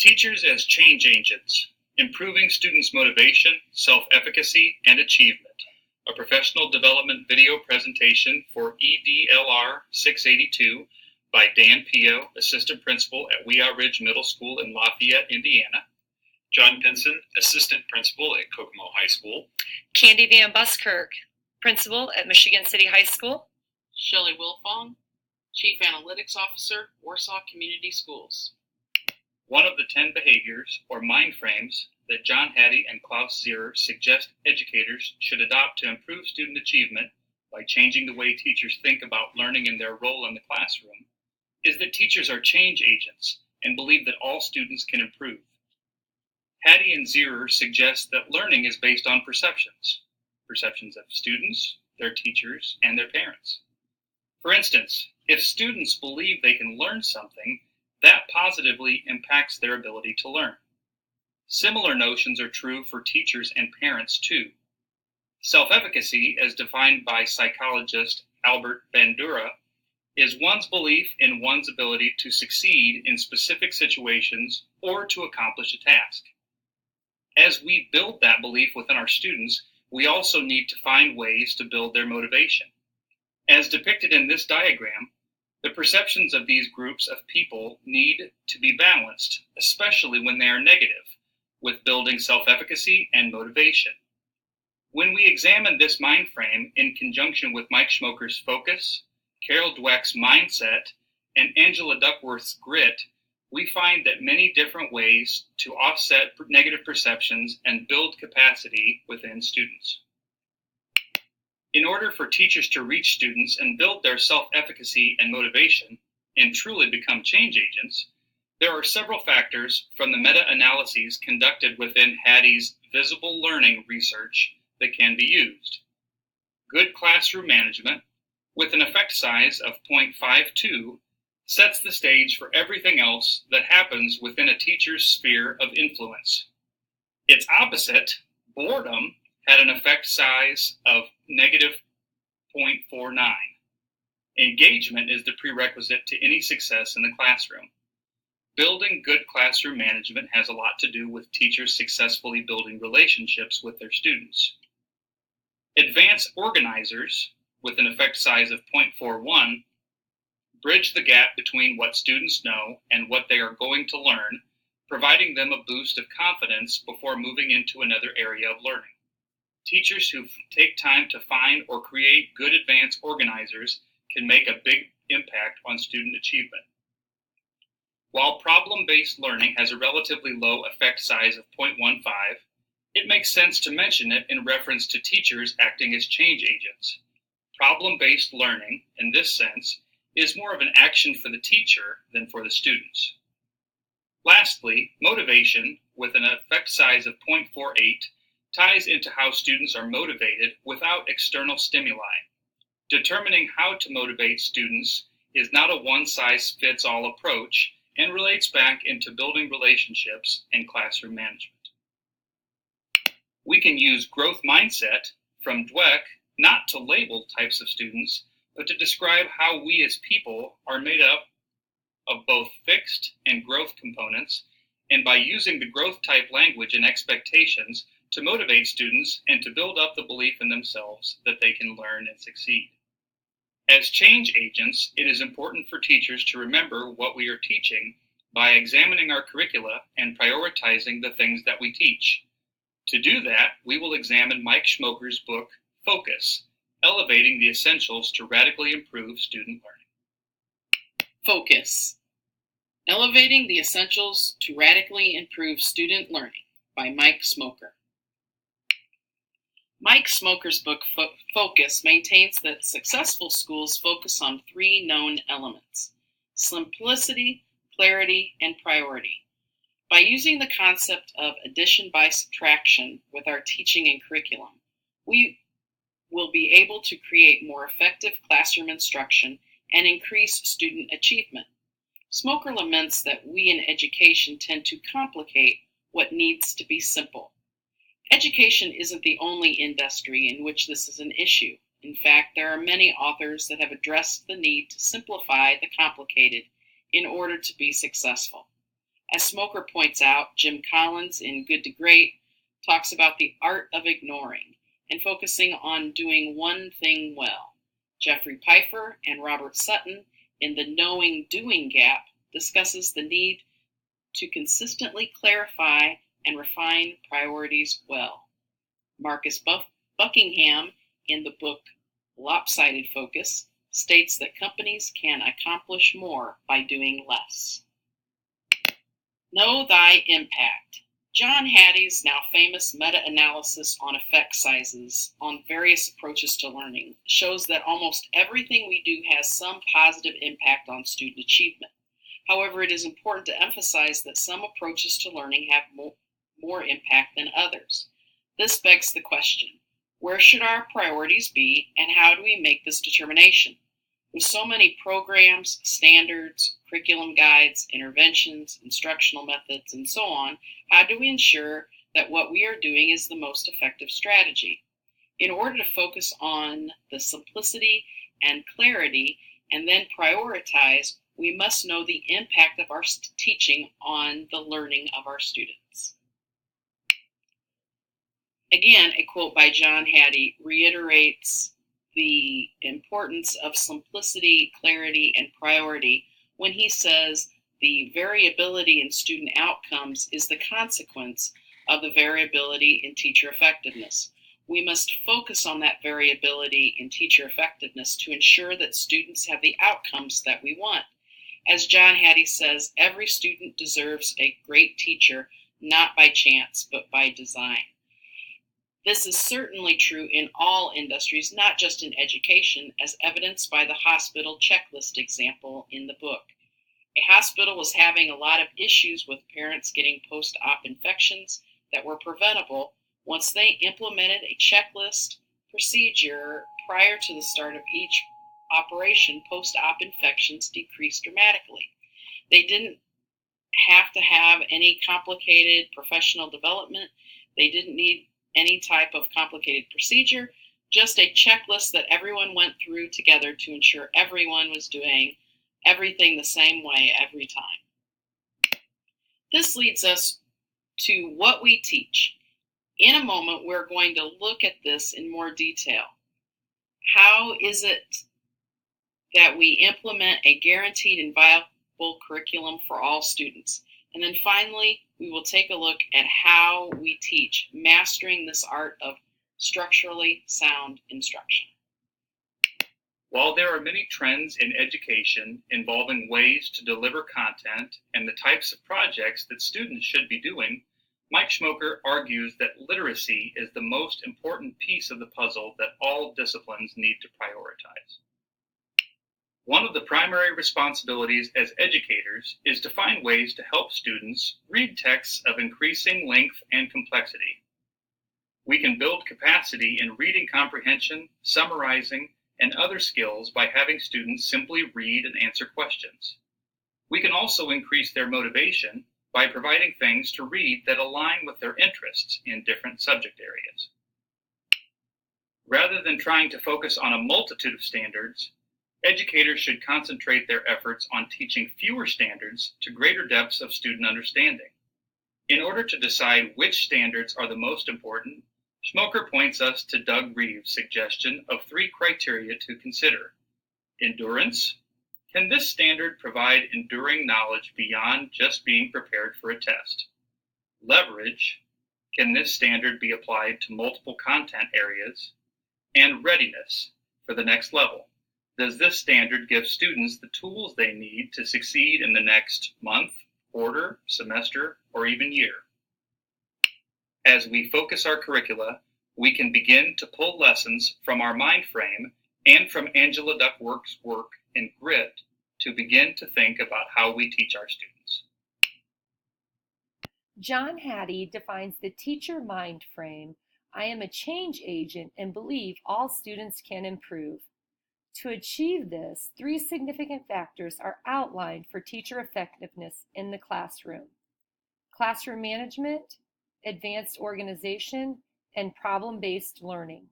Teachers as change agents, improving students' motivation, self-efficacy, and achievement. A professional development video presentation for EDLR 682 by Dan Pio, Assistant Principal at Weah Ridge Middle School in Lafayette, Indiana. John Pinson, Assistant Principal at Kokomo High School. Candy Van Buskirk, Principal at Michigan City High School. Shelley Wilfong, Chief Analytics Officer, Warsaw Community Schools. One of the 10 behaviors, or mind frames, that John Hattie and Klaus Zierer suggest educators should adopt to improve student achievement by changing the way teachers think about learning and their role in the classroom, is that teachers are change agents and believe that all students can improve. Hattie and Zierer suggest that learning is based on perceptions of students, their teachers, and their parents. For instance, if students believe they can learn something, that positively impacts their ability to learn. Similar notions are true for teachers and parents too. Self-efficacy, as defined by psychologist Albert Bandura, is one's belief in one's ability to succeed in specific situations or to accomplish a task. As we build that belief within our students, we also need to find ways to build their motivation. As depicted in this diagram, the perceptions of these groups of people need to be balanced, especially when they are negative, with building self-efficacy and motivation. When we examine this mind frame in conjunction with Mike Schmoker's focus, Carol Dweck's mindset, and Angela Duckworth's grit, we find that many different ways to offset negative perceptions and build capacity within students. In order for teachers to reach students and build their self-efficacy and motivation and truly become change agents, there are several factors from the meta-analyses conducted within Hattie's visible learning research that can be used. Good classroom management, with an effect size of 0.52, sets the stage for everything else that happens within a teacher's sphere of influence. Its opposite, boredom, had an effect size of negative 0.49. Engagement is the prerequisite to any success in the classroom. Building good classroom management has a lot to do with teachers successfully building relationships with their students. Advanced organizers, with an effect size of 0.41, bridge the gap between what students know and what they are going to learn, providing them a boost of confidence before moving into another area of learning. Teachers who take time to find or create good advanced organizers can make a big impact on student achievement. While problem-based learning has a relatively low effect size of 0.15, it makes sense to mention it in reference to teachers acting as change agents. Problem-based learning, in this sense, is more of an action for the teacher than for the students. Lastly, motivation, with an effect size of 0.48, ties into how students are motivated without external stimuli. Determining how to motivate students is not a one-size-fits-all approach and relates back into building relationships and classroom management. We can use growth mindset from Dweck not to label types of students, but to describe how we as people are made up of both fixed and growth components, and by using the growth type language and expectations to motivate students and to build up the belief in themselves that they can learn and succeed. As change agents, it is important for teachers to remember what we are teaching by examining our curricula and prioritizing the things that we teach. To do that, we will examine Mike Schmoker's book, Focus, Elevating the Essentials to Radically Improve Student Learning. Focus. Elevating the Essentials to Radically Improve Student Learning by Mike Schmoker. Mike Schmoker's book, Focus, maintains that successful schools focus on three known elements: simplicity, clarity, and priority. By using the concept of addition by subtraction with our teaching and curriculum, we will be able to create more effective classroom instruction and increase student achievement. Schmoker laments that we in education tend to complicate what needs to be simple. Education isn't the only industry in which this is an issue. In fact, there are many authors that have addressed the need to simplify the complicated in order to be successful. As Smoker points out, Jim Collins in Good to Great talks about the art of ignoring and focusing on doing one thing well. Jeffrey Pfeiffer and Robert Sutton in The Knowing-Doing Gap discusses the need to consistently clarify and refine priorities well. Marcus Buckingham in the book Lopsided Focus states that companies can accomplish more by doing less. Know thy impact. John Hattie's now famous meta-analysis on effect sizes on various approaches to learning shows that almost everything we do has some positive impact on student achievement. However, it is important to emphasize that some approaches to learning have more impact than others. This begs the question, where should our priorities be, and how do we make this determination? With so many programs, standards, curriculum guides, interventions, instructional methods, and so on, how do we ensure that what we are doing is the most effective strategy? In order to focus on the simplicity and clarity and then prioritize, we must know the impact of our teaching on the learning of our students. Again, a quote by John Hattie reiterates the importance of simplicity, clarity, and priority when he says the variability in student outcomes is the consequence of the variability in teacher effectiveness. We must focus on that variability in teacher effectiveness to ensure that students have the outcomes that we want. As John Hattie says, every student deserves a great teacher, not by chance, but by design. This is certainly true in all industries, not just in education, as evidenced by the hospital checklist example in the book. A hospital was having a lot of issues with parents getting post-op infections that were preventable once they implemented a checklist procedure prior to the start of each operation. Post-op infections decreased dramatically. They didn't have to have any complicated professional development. They didn't need any type of complicated procedure, just a checklist that everyone went through together to ensure everyone was doing everything the same way every time. This leads us to what we teach. In a moment, we're going to look at this in more detail. How is it that we implement a guaranteed and viable curriculum for all students? And then finally, we will take a look at how we teach, mastering this art of structurally sound instruction. While there are many trends in education involving ways to deliver content and the types of projects that students should be doing, Mike Schmoker argues that literacy is the most important piece of the puzzle that all disciplines need to prioritize. One of the primary responsibilities as educators is to find ways to help students read texts of increasing length and complexity. We can build capacity in reading comprehension, summarizing, and other skills by having students simply read and answer questions. We can also increase their motivation by providing things to read that align with their interests in different subject areas. Rather than trying to focus on a multitude of standards, educators should concentrate their efforts on teaching fewer standards to greater depths of student understanding. In order to decide which standards are the most important, Schmoker points us to Doug Reeves' suggestion of 3 criteria to consider. Endurance. Can this standard provide enduring knowledge beyond just being prepared for a test? Leverage. Can this standard be applied to multiple content areas? And readiness for the next level. Does this standard give students the tools they need to succeed in the next month, quarter, semester, or even year? As we focus our curricula, we can begin to pull lessons from our mind frame and from Angela Duckworth's work in Grit to begin to think about how we teach our students. John Hattie defines the teacher mind frame. I am a change agent and believe all students can improve. To achieve this, 3 significant factors are outlined for teacher effectiveness in the classroom: classroom management, advanced organization, and problem-based learning.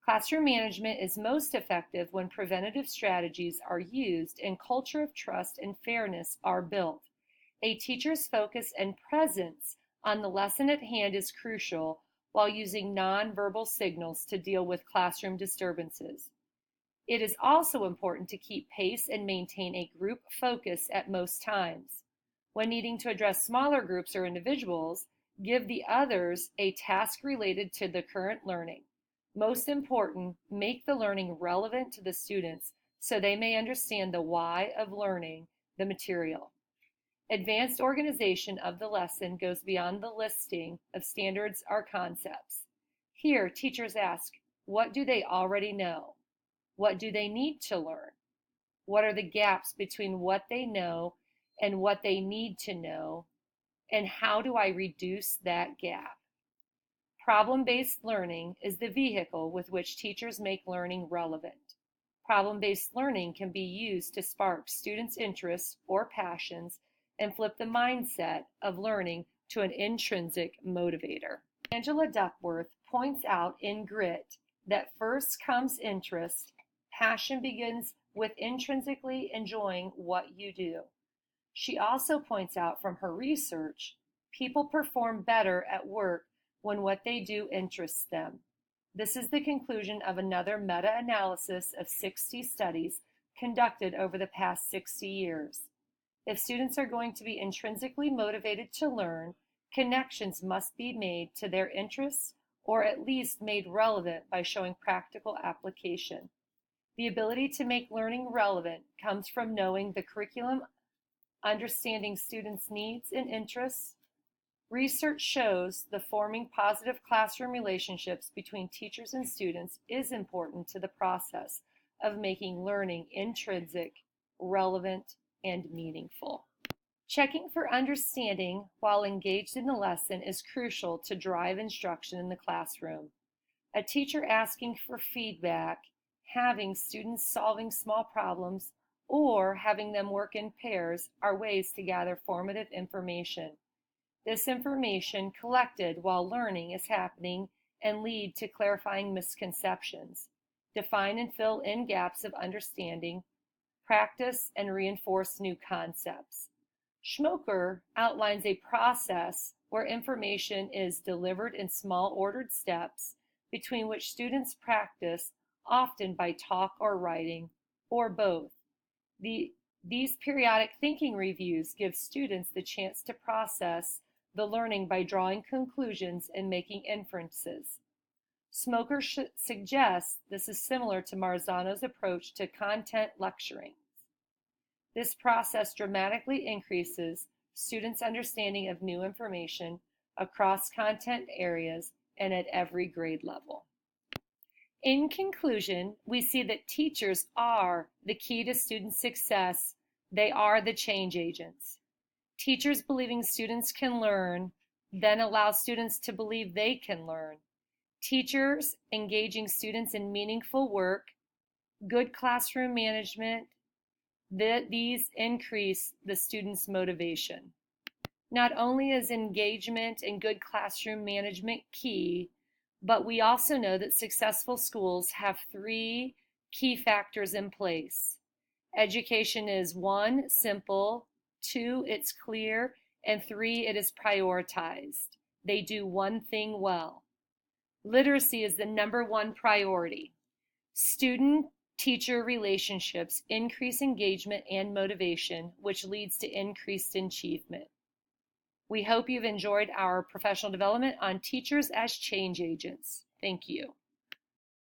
Classroom management is most effective when preventative strategies are used and culture of trust and fairness are built. A teacher's focus and presence on the lesson at hand is crucial while using nonverbal signals to deal with classroom disturbances. It is also important to keep pace and maintain a group focus at most times. When needing to address smaller groups or individuals, give the others a task related to the current learning. Most important, make the learning relevant to the students so they may understand the why of learning the material. Advanced organization of the lesson goes beyond the listing of standards or concepts. Here, teachers ask, what do they already know? What do they need to learn? What are the gaps between what they know and what they need to know? And how do I reduce that gap? Problem-based learning is the vehicle with which teachers make learning relevant. Problem-based learning can be used to spark students' interests or passions and flip the mindset of learning to an intrinsic motivator. Angela Duckworth points out in Grit that first comes interest. Passion begins with intrinsically enjoying what you do. She also points out from her research, people perform better at work when what they do interests them. This is the conclusion of another meta-analysis of 60 studies conducted over the past 60 years. If students are going to be intrinsically motivated to learn, connections must be made to their interests or at least made relevant by showing practical application. The ability to make learning relevant comes from knowing the curriculum, understanding students' needs and interests. Research shows the forming positive classroom relationships between teachers and students is important to the process of making learning intrinsic, relevant, and meaningful. Checking for understanding while engaged in the lesson is crucial to drive instruction in the classroom. A teacher asking for feedback, having students solving small problems, or having them work in pairs are ways to gather formative information. This information collected while learning is happening and lead to clarifying misconceptions, define and fill in gaps of understanding, practice and reinforce new concepts. Schmoker outlines a process where information is delivered in small ordered steps between which students practice, often by talk or writing, or both. These periodic thinking reviews give students the chance to process the learning by drawing conclusions and making inferences. Smoker suggests this is similar to Marzano's approach to content lecturing. This process dramatically increases students' understanding of new information across content areas and at every grade level. In conclusion, we see that teachers are the key to student success. They are the change agents. Teachers believing students can learn then allow students to believe they can learn. Teachers engaging students in meaningful work, good classroom management, these increase the students' motivation. Not only is engagement and good classroom management key, but we also know that successful schools have 3 key factors in place. Education is 1, simple, 2, it's clear, and 3, it is prioritized. They do one thing well. Literacy is the #1 priority. Student-teacher relationships increase engagement and motivation, which leads to increased achievement. We hope you've enjoyed our professional development on teachers as change agents. Thank you.